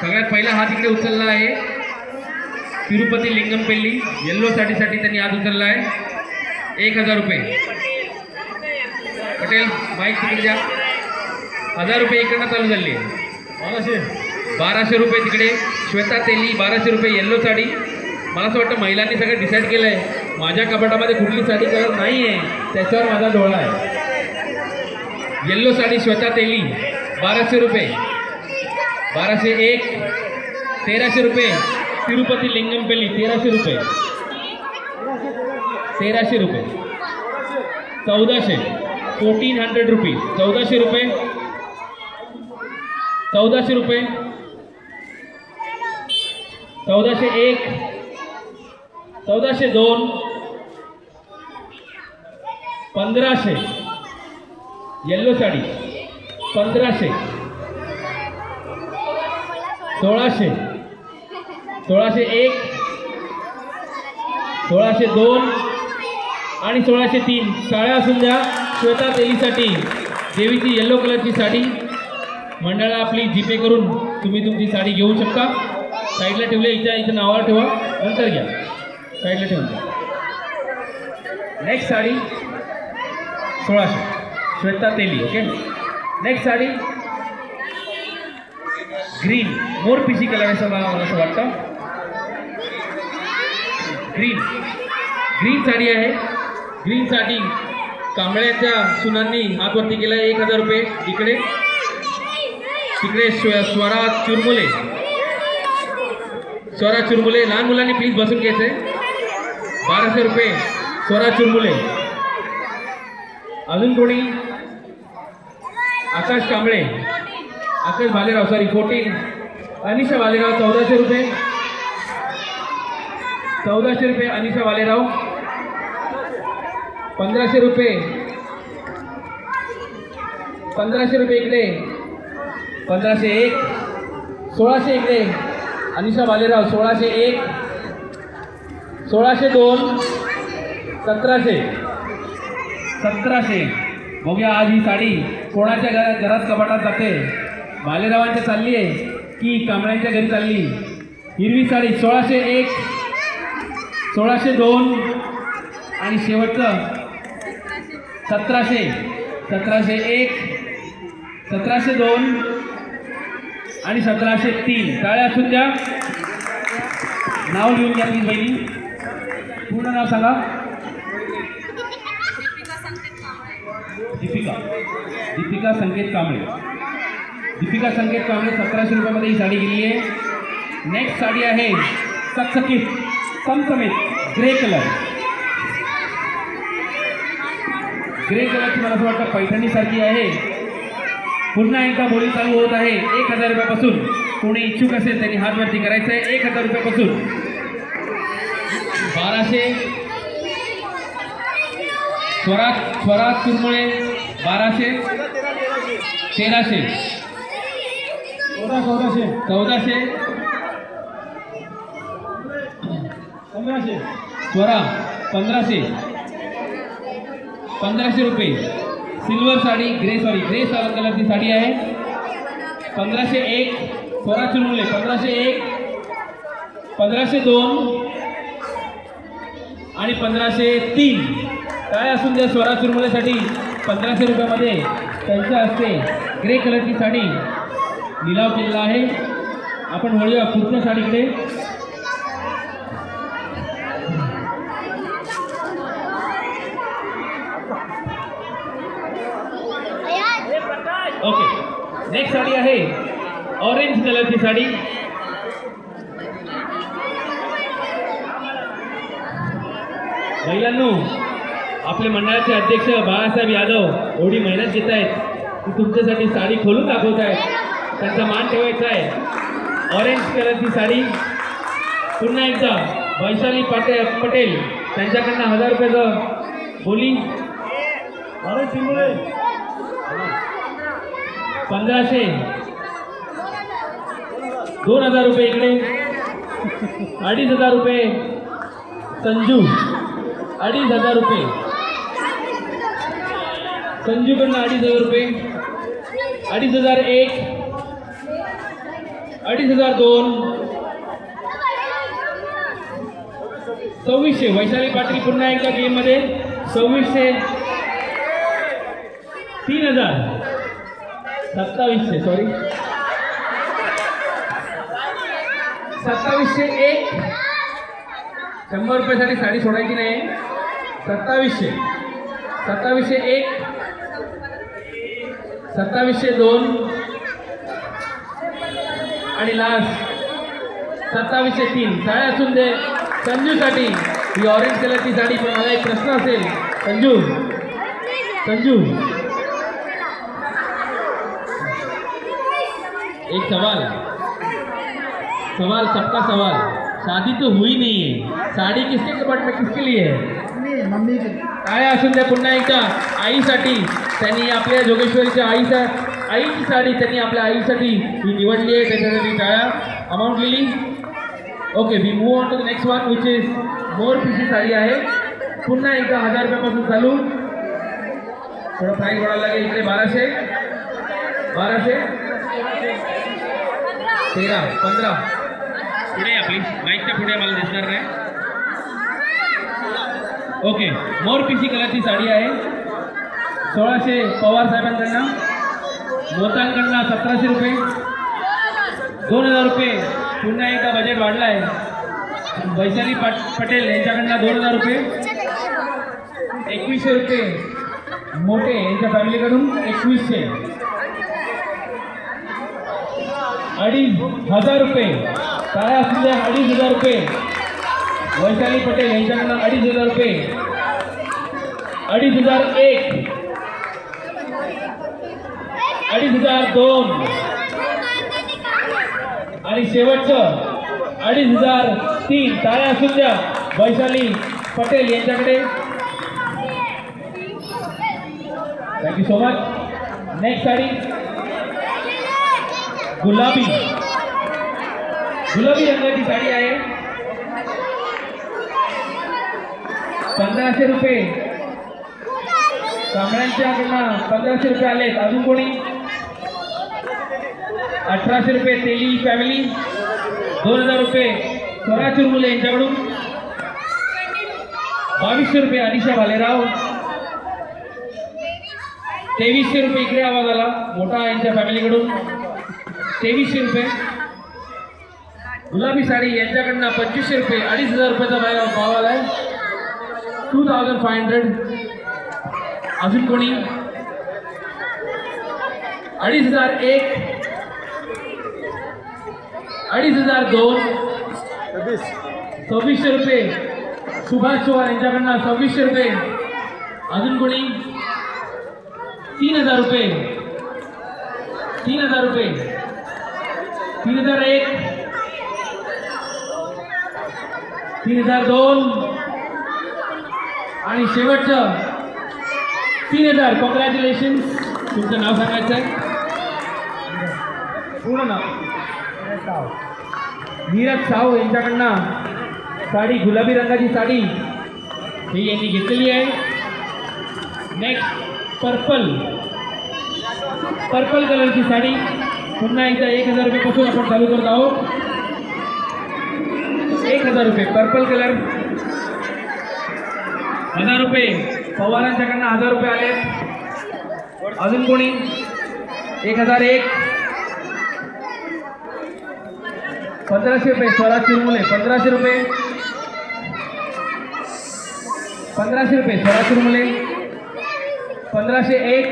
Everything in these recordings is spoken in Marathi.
सगळ्यात पहिला हात इकडे उचलला आहे तिरुपती लिंगमपेल्ली, येल्लो साडीसाठी त्यांनी हात उचलला आहे 1000 रुपये। पटेल माईक तिकडे द्या। 1000 रुपये इकडनं चालू झाले। 1200 रुपये तिकडे। श्वेता तेली 1200 रुपये येल्लो साडी। मला असं वाटतं महिलांनी सगळं डिसाईड केलं आहे, माझ्या कपाटामध्ये कुठली साडी कलर नाही आहे त्याच्यावर माझा डोळा आहे। येल्लो साडी श्वेता तेली 1200 रुपये। 1201 1300 रुपये। तिरुपती लिंगमपेल्ली 1300 रुपये। 1300 रुपये। 1400 1400 रुपीज। 1400 रुपये। 1400 रुपये। 1401 1402 1500 येल्लो साडी 1500 1600 1601 1602 आणि 1603 साड्या असून द्या श्वेता तेलीसाठी देवीची येल्लो कलरची साडी। मंडळाला आपली जीपे करून तुम्ही तुमची साडी घेऊ शकता। साईडला ठेवले, इथं नावावर ठेवा, नंतर घ्या, साईडला ठेवून द्या। नेक्स्ट साडी 1600 श्वेता तेली। ओके, नेक्स्ट साडी ग्रीन मोर पिशी कलर आहे मला असं वाटतं। ग्रीन साडी आहे। ग्रीन साडी कांबळ्याच्या सुनांनी हातवरती केला 1000 रुपये। इकडे तिकडे स्वरा चुरमुले लहान मुलांनी प्लीज बसून घ्यायचे। 1200 रुपये स्वरा चुरमुले। अजून कोणी? आकाश कांबळे, आकाश भालेराव, सॉरी 14 अनिशा भालेराव 1400 रुपये। 1400 रुपये अनिशा भालेराव। 1500 रुपये। 1500 रुपये इकडे। 1501 1600 इकडे अनिशा भालेराव। 1601 1602 1700 बघूया आज ही साडी कोणाच्या घरात कपाटात जाते। भालेरावांच्या चालली आहे की कांबळ्यांच्या घरी चालली? हिरवी साडी 1601 1602 आणि शेवटचं 1700 1701 1702 आणि 1703। टाळ्या असून द्या। नाव लिहून घ्या प्लीज बहिणी, पूर्ण नाव सांगा। दीपिका संकेत कांबळे। दीपिका संकेत कांबळे 1700 रुपयामध्ये ही साडी गेली आहे। नेक्स्ट साडी आहे चकचकीत चमचमीत ग्रे कलर। ग्रे कलरची मला असं वाटतं पैठणी सारखी आहे। पुन्हा एकदा बोली चालू होत आहे 1000 रुपयापासून। कोणी इच्छुक असेल त्यांनी हात वरती करायचं आहे 1000 रुपयापासून। 1200 स्वरात चुरमुळे 1200 1300 1400 1500 स्वरा 1500 रुपये। सिल्वर साडी ग्रे कलरची साडी आहे। 1501 स्वरा चुरमुले 1501 1502 आणि 1503। काय असून द्या स्वरा चुरमुलेसाठी 1500 रुपयामध्ये त्यांच्या हस्ते ग्रे कलरची साडी लिलाव केलेला आहे। आपण वळूया पूर्ण साडीकडे। ओके, नेक्स्ट साडी आहे ऑरेंज कलरची साडी। महिलांनो, आपले मंडळाचे अध्यक्ष बाळासाहेब यादव एवढी मेहनत घेत आहेत की तुमच्यासाठी साडी खोलून दाखवत आहेत, त्यांचा मान ठेवायचा आहे। ऑरेंज कलरची साडी पुन्हा एकदा वैशाली पटेल त्यांच्याकडनं 1000 रुपयाचं बोली। 1500 2000 रुपये इकडे। 2500 रुपये संजू 2500 रुपये संजूकडनं 2500 रुपये। 2501 2,502 2600 वैशाली पाटील पुन्हा एकदा गेम मध्ये 2600 3000 2700 सॉरी 2701 100 रुपयासाठी साडी सोडायची नाही 2700 2701 2702 आणि लास्ट 2703 साड्या असून दे संजूसाठी ही ऑरेंज कलरची साडी. पण मला एक प्रश्न असेल संजू एक सवाल सबका सवाल शादी तो हुई नहीं है साड़ी किसके कपाट में किसके लिए है मम्मी की. टाळ्या असून द्या पुन्हा एकदा आईसाठी. त्यांनी आपल्या जोगेश्वरीच्या आईची साडी त्यांनी आपल्या आईसाठी ही निवडली आहे त्याच्यासाठी टाळ्या. अमाऊंट लिहिली. Okay we move on to the next one which is मोरपीची साडी आहे. पुन्हा एकदा 1000 रुपयापासून चालू. थोडं प्राईस वाढायला लागेल. इकडे 1200 13 15 पुढे या प्लीज माईकच्या पुढे मला दिसणार नाही. ओके मोरपीची कलरची साडी आहे 1600 पवार साहेबांकडनं. मोतांकडनं 1700 रुपये 2000 रुपये. पुन्हा एकदा बजेट वाढला आहे. वैशाली पटेल यांच्याकडनं 2000 रुपये 2100 रुपये. मोठे यांच्या फॅमिलीकडून 2100 2,500 रुपये. काय असू द्या 2,500 रुपये. वैशाली पटेल यांच्याकडनं 2,500 रुपये 2,501 2,502 आणि शेवटचं 2,503. टाळ्या असून द्या वैशाली पटेल यांच्याकडे. Thank you so much. Next sari गुलाबी रंगाची साडी आहे 1500 रुपये. कांबळ्यांच्याकडनं 1500 रुपये आलेत. अजून कोणी 1800 रुपये तेली फॅमिली. 2000 रुपये स्वरा चुरमुले यांच्याकडून. 2200 रुपये अनिशा भालेराव. 2300 रुपये इकडे आवाज आला मोठा यांच्या फॅमिलीकडून. 2300 रुपये. गुलाबी साडी यांच्याकडनं 2500 रुपये 2,500 रुपयाचा भाव आला आहे 2500. अजून कोणी 2,501 2,502 2600 रुपये. सुभाष चव्हाण यांच्याकडनं 2600 रुपये. अजून कोणी 3,000 रुपये 3,000 रुपये 3,001 3,002 आणि शेवटचं 3,000. कॉंग्रॅच्युलेशन. तुमचं नाव सांगायचं आहे पूर्ण नाव. नीरज साहू यांच्याकडनं साडी गुलाबी रंगाची साडी ही यांनी घेतलेली आहे. नेक्स्ट पर्पल कलरची साडी पुन्हा एकदा 1,000 रुपयेपासून आपण चालू करत आहोत. 1,000 रुपये पर्पल कलर. 1,000 रुपये पवारांच्याकडनं 1,000 रुपये आले. अजून कोणी 1,001 1500 रुपये स्वरा चुरमुले. 1500 रुपये 1500 रुपये स्वरा चुरमुले. 1501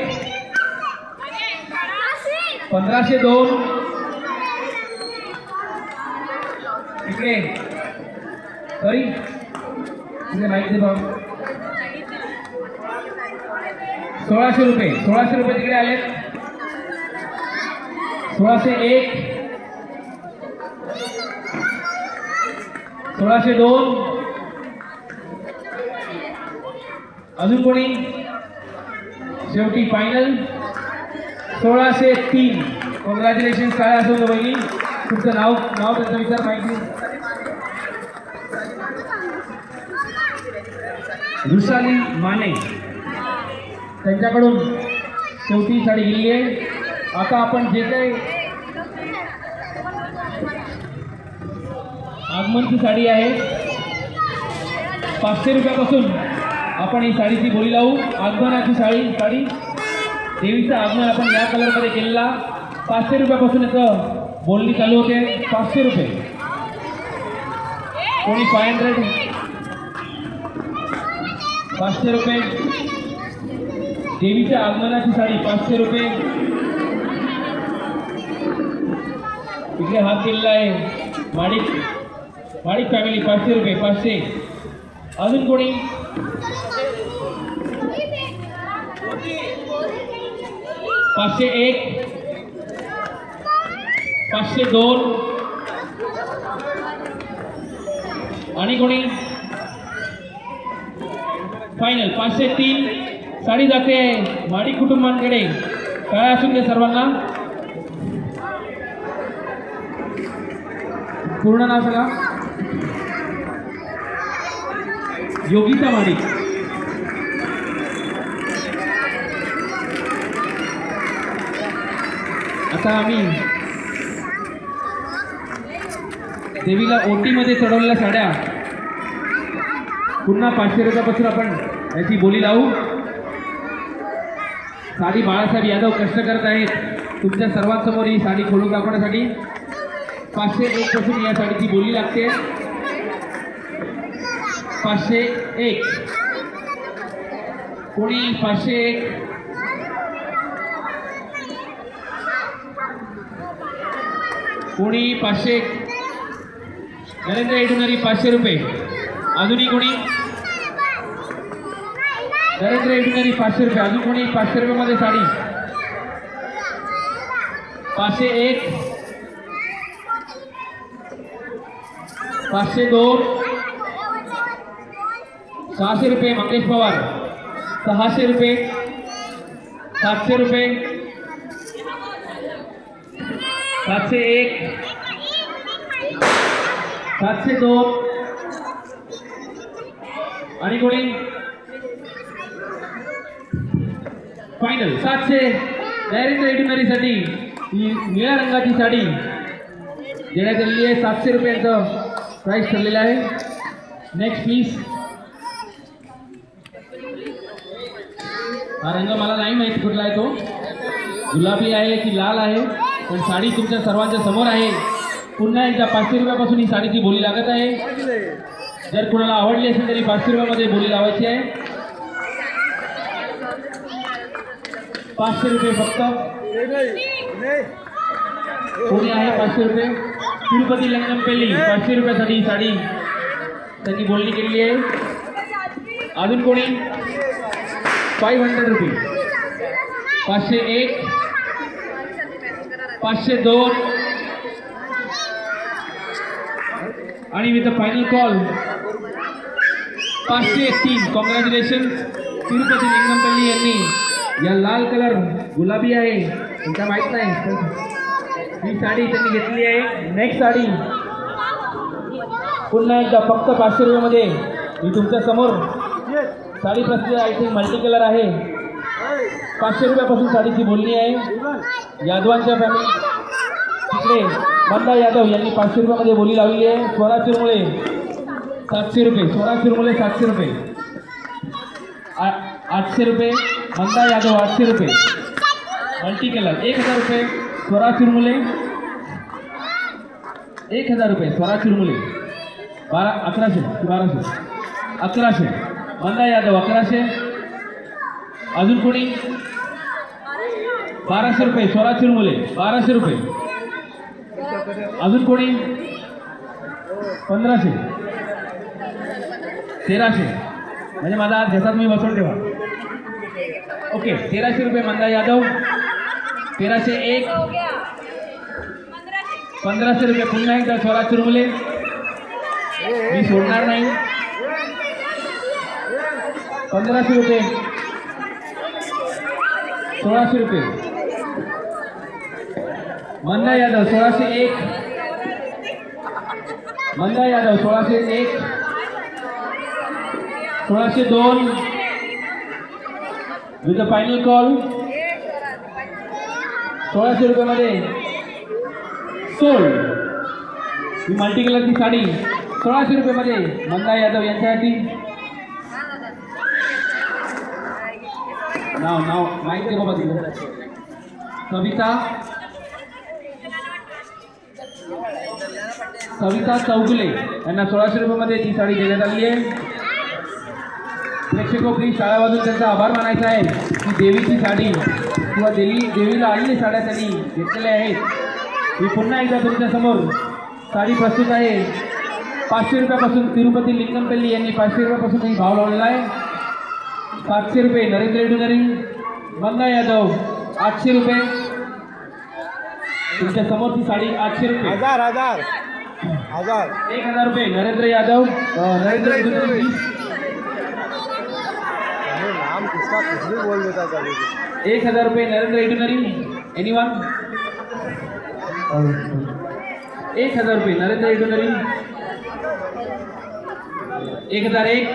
1502 इकडे सॉरी इकडे माहिती दे भाऊ. 1600 रुपये तिकडे आले. 1601 1602 अजून कोणी शेवटी फायनल 1603. कॉंग्रॅच्युलेशन. काय असो बहिणी तुमचं नाव त्यांचा विचार माहिती. रुशाली माने त्यांच्याकडून शेवटी साडी गेली आहे. आता आपण जे काही आगमनची साडी आहे. 500 रुपयापासून आपण ही साडीची बोली लावू. आगमनाची साडी देवीचं आगमन आपण या कलरमध्ये केलेला. 500 रुपयापासून याचं बोलणी चालू होते. 500 रुपये. कोणी 500. 500 रुपये. देवीच्या आगमनाची साडी 500 रुपये. इकडे हात केलेला आहे माडिक फॅमिली 500 रुपये. 500. अजून कोणी? 501. 502. आणि कोणी? फायनल 503. साडी जाते माडिक कुटुंबांकडे. काय असून दे सर्वांना. पूर्ण नाव सांगा. योगिता माडिक. आता आम्ही देवीला ओटीमध्ये चढवलेल्या साड्या पुन्हा 500 रुपयापासून आपण याची बोली लावू. साडी बाळासाहेब यादव कष्ट करत आहेत तुमच्या सर्वांसमोर ही साडी खोलून दाखवण्यासाठी. 501 पासून या साडीची बोली लागते. 501. कोणी? 501. कोणी? 501. नरेंद्र येडुनरी 500 रुपये. अजूनही कोणी? नरेंद्र येडुनरी 500 रुपये. अजून कोणी? 500 रुपयामध्ये साडी. 501. 502. 600 रुपये. मंगेश पवार 600 रुपये. 700 रुपये. 701. 702. आणि कोणी? फायनल 700. नरेंद्र येडुनरीसाठी ही निळ्या रंगाची साडी देण्यात आलेली आहे. 700 रुपयांचं प्राइस ठरलेलं आहे. Next please. हा रंग मला नाही माहिती कुठला आहे. तो गुलाबी आहे की लाल आहे, पण साडी तुमच्या सर्वांच्या समोर आहे. पुन्हा एकदा 500 रुपयापासून ही साडीची बोली लागत आहे. जर कुणाला आवडली असेल तरी 500 रुपयामध्ये बोली लावायची आहे. 500 रुपये फक्त. कोणी आहे? 500 रुपये. तिरुपती लंगमपेल्ली 500 रुपयासाठी ही साडी त्यांनी बोलणी केलेली आहे. अजून कोणी? 500 रुपये. 501. 502. आणि with a final call 503. Congratulation. Tirupati Lingampalli यांनी या लाल कलर गुलाबी आहे त्यांना माहीत नाही ही साडी त्यांनी घेतली आहे. नेक्स्ट साडी पुन्हा एकदा फक्त 500 रुपयामध्ये मी तुमच्या समोर साडी प्रसिद्ध आय थिंक मल्टी कलर आहे. 500 रुपयापासून साडीची बोलणी आहे. यादवांच्या फॅमिली तिकडे मंदा यादव यांनी 500 रुपयामध्ये बोली लावली आहे. स्वरा चिरमुळे 700 रुपये. स्वरा चिरमुळे 700 रुपये. 800 रुपये. मंदा यादव 800 रुपये. मल्टी कलर 1000 रुपये. स्वरा चिरमुले 1000 रुपये. स्वरा चिरमुले 1100 1200 1100. मंदा यादव 1100. अजून कोणी? 1200 रुपये. स्वरा चिरमुले 1200 रुपये. अजून कोणी? 1500. 1300. म्हणजे माझा जसा तुम्ही बसवून ठेवा. ओके 1300 रुपये मंदा यादव. 1301. 1500 रुपये पुन्हा एकदा स्वरा चिरमुले. मी सोडणार नाही. 1500 रुपये. 1600 रुपये. Manda Yadav 1601. Manda Yadav 1601. 1602. With the final call 1600 रुपयामध्ये सोल्ड. ही मल्टी कलरची साडी 1600 रुपयामध्ये मंदा यादव यांच्यासाठी. नाव माहिती आहे बाबा तुला. सविता चौगुले यांना 1600 रुपयामध्ये ती साडी देण्यात आली आहे. प्रेक्षको प्लीज शाळा वाजून त्यांचा आभार मानायचा आहे की देवीची साडी किंवा देवीला आलेली साड्या त्यांनी घेतलेल्या आहेत. ही पुन्हा एकदा तुमच्यासमोर साडी प्रस्तुत आहे. 500 रुपयापासून तिरुपती लिंगमपल्ली यांनी 500 रुपयापासून ही भाव लावलेला आहे. 700 रुपये नरेंद्र इडुनरी. मंदा यादव 800 रुपये. तुमच्या समोरची साडी 800 रुपये. 1000 रुपये नरेंद्र यादव. नरेंद्र इडुनरी नाम किसका कुछ भी बोल देता कभी. 1000 रुपये नरेंद्र इडुनरी. एनीवन. 1000 रुपये नरेंद्र इडुनरी. 1001.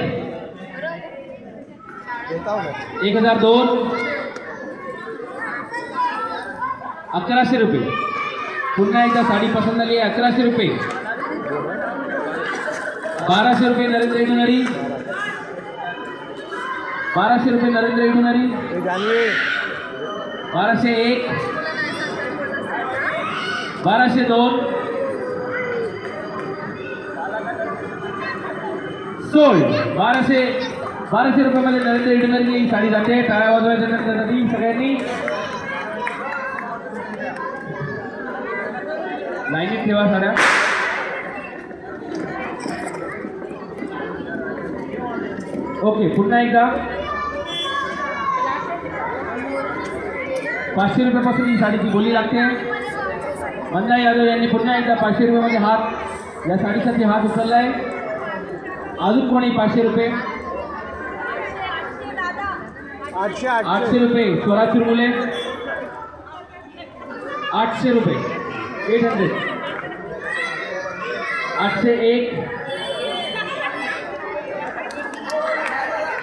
1002. 1100 रुपये. पुन्हा एकदा साडी पसंत झाली आहे. 1100 रुपये. 1200 रुपये नरेंद्र इडुनरी. 1200 रुपये नरेंद्र इडुनरी. 1201. 1202. 1200 रुपयामध्ये नरेंद्र इडुनरी ही साडी जाते. टाळ्या वाजवायच्या त्यासाठी सगळ्यांनी लाईनीत ठेवा साड्या. ओके पुन्हा एकदा 500 रुपयापासून ही साडीची बोली लागते. मंदा यादव यांनी पुन्हा एकदा 500 रुपयामध्ये हात या साडीसाठी हात उचलला आहे. अजून कोणी 500 रुपये. 800 रुपये स्वरा चिरमुले. 800 रुपये. 800. 801.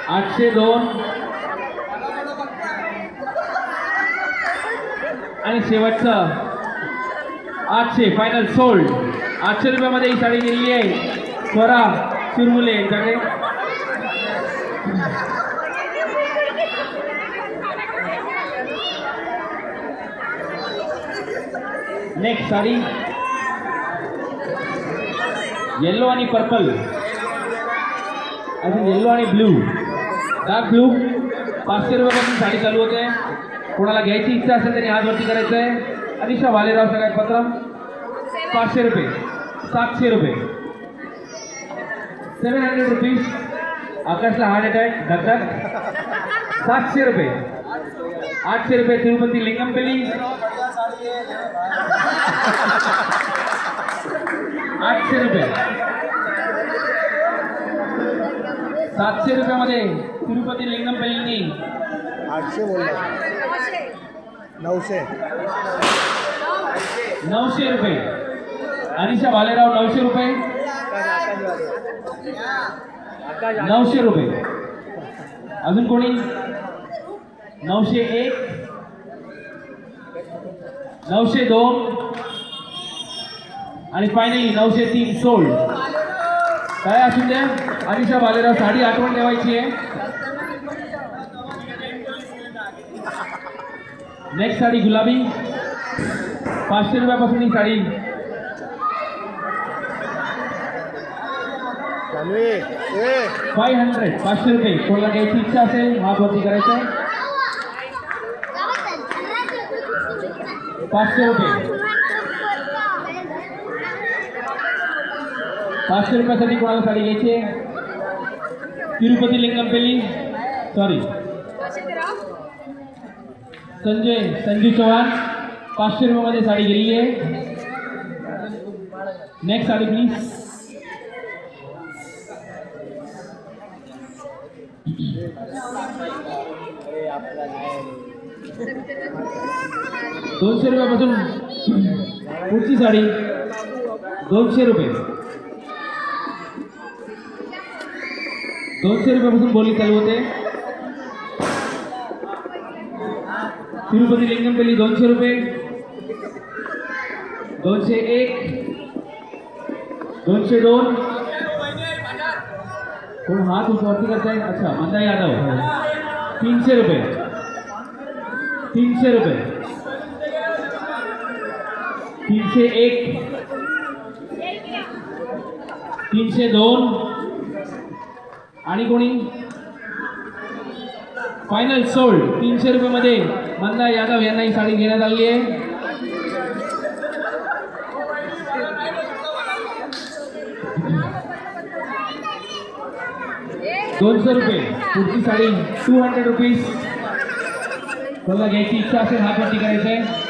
802 आणि शेवटचं 800 फायनल सोल्ड. 800 रुपयामध्ये ही साडी गेलेली आहे स्वरा चिरमुले यांच्याकडे. नेक्स्ट साडी येलो आणि पर्पल. अजून येलो आणि ब्लू डार्क ब्लू. 500 रुपयापासून साडी चालू होते. कोणाला घ्यायची इच्छा असेल त्यांनी हात वरती करायचं आहे. अनिशा भालेराव सगळ्यात पत्र. 500 रुपये. 700 रुपये. 700 रुपीज. आकाशला हार्ट अटॅक धकधक. 700 रुपये. 800 रुपये तिरुपती लिंगमपल्ली. 800 रुपये. 700 रुपयामध्ये तिरुपती लिंगमपल्लींनी 800 बोलला. 900. 900 रुपये. अनिशा भालेराव 900 रुपये. 900 रुपये. अजून कोणी. 901. 902 आणि फायनली 903 सोल्ड. काय असू द्या अनिशा भालेराव साडी आठवण ठेवायची आहे. नेक्स्ट साडी गुलाबी. 500 रुपयापासून ही साडी. 500. 500 रुपये. कोणाला घ्यायची इच्छा असेल हात वरती करायचा आहे. 500 रुपये. 500 रुपयासाठी कोणाला साडी घ्यायची आहे. तिरुपती लिंगमपल्ली सॉरी संजू चव्हाण 500 रुपयामध्ये साडी गेलेली आहे. Next sari please. ₹200 रुपयापासून पुढची साडी 200 रुपये. 200 रुपयापासून बोली चालू होते. तिरुपती लिंगमपल्ली 200 रुपये. 201. 202 कोण हात वरती करताय? अच्छा, मंदा यादव 300 रुपये 300 रुपये 301 302 आणि कोणी फायनल सोल्ड 300 रुपये मध्ये मंदा यादव यांना ही साडी घेण्यात आलेली आहे. ₹200 पुढची साडी 200 रुपीज. कोणाला घ्यायची इच्छा असेल हात वरती करायचं आहे.